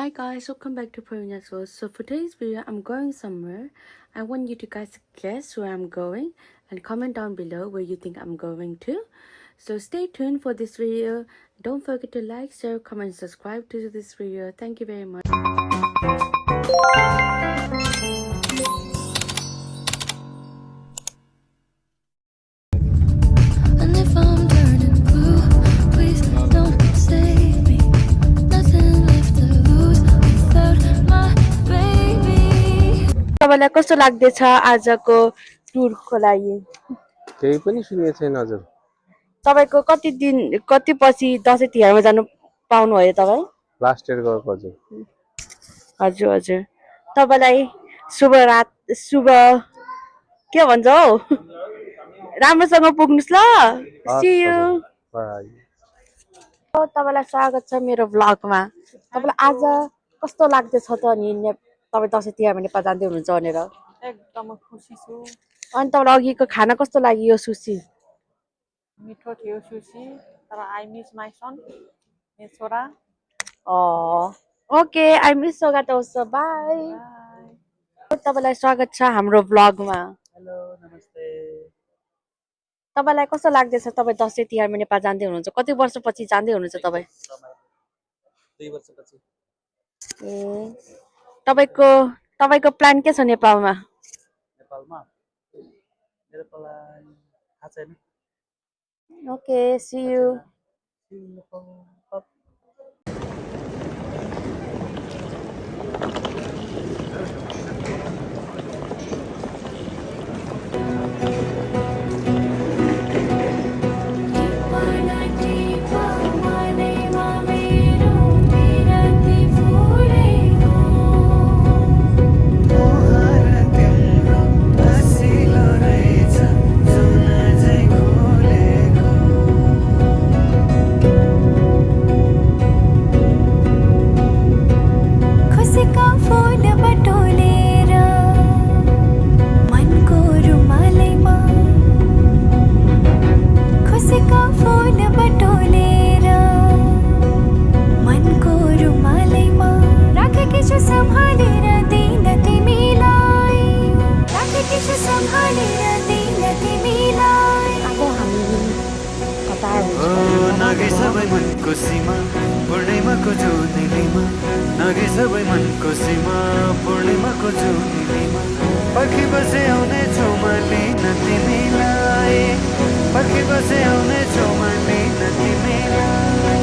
Hi guys, welcome back to Pravina's World. So for today's video, I'm going somewhere. I want you to guys guess where I'm going and comment down below where you think I'm going to. So stay tuned for this video. Don't forget to like, share, comment, subscribe to this video. Thank you very much. And if I'm turning blue, please don't save me. Nothing left to lose without my baby. तपाईलाई कस्तो लाग्दैछ आजको टुरको लागि? केही पनि सुनेको छैन हजुर। तपाईको कति पछि दशैं तिहारमा जानु पाउनु भयो तपाई? लास्ट इयर गएको हजुर। हजुर हजुर। तपाईलाई शुभ के भन्छ हौ? राम्रोसँग पुग्नुस् ल। See you. बाइ। तपाईलाई स्वागत छ मेरो भ्लगमा। तपाईलाई आज कस्तो लाग्दैछ त नि तपाई दशैं तिहारमा नेपाल जाँदै हुनुहुन्छ भनेर? एकदम खुसी छु। अनि तपाईलाई अघिको खाना कस्तो लाग्यो सुशी? मिठो थियो सुशी, तर आई मिस माई सन, मेरो छोरा। ओके, आई मिस सोगाट also. बाइ। तपाईलाई स्वागत छ हाम्रो भ्लगमा। हेलो, नमस्ते। तपाईलाई कस्तो लाग्दैछ तपाई दशैं तिहारमा नेपाल जाँदै हुनुहुन्छ? कति वर्षपछि जाँदै हुनुहुन्छ तपाई? 2 वर्षपछि। तपाईको प्लान के छ नेपालमा? नेपालमा मेरो प्लान थाहा छैन। Okay, see you. नागे सबै मनको सीमा पूर्णिमाको ज्योतिलीमा नागे सबै मनको सीमा पूर्णिमाको ज्योतिलीमा पर्खी बसे आउने छौमाली न तिमीलाई पर्खी बसे आउने छौमाली न तिमीलाई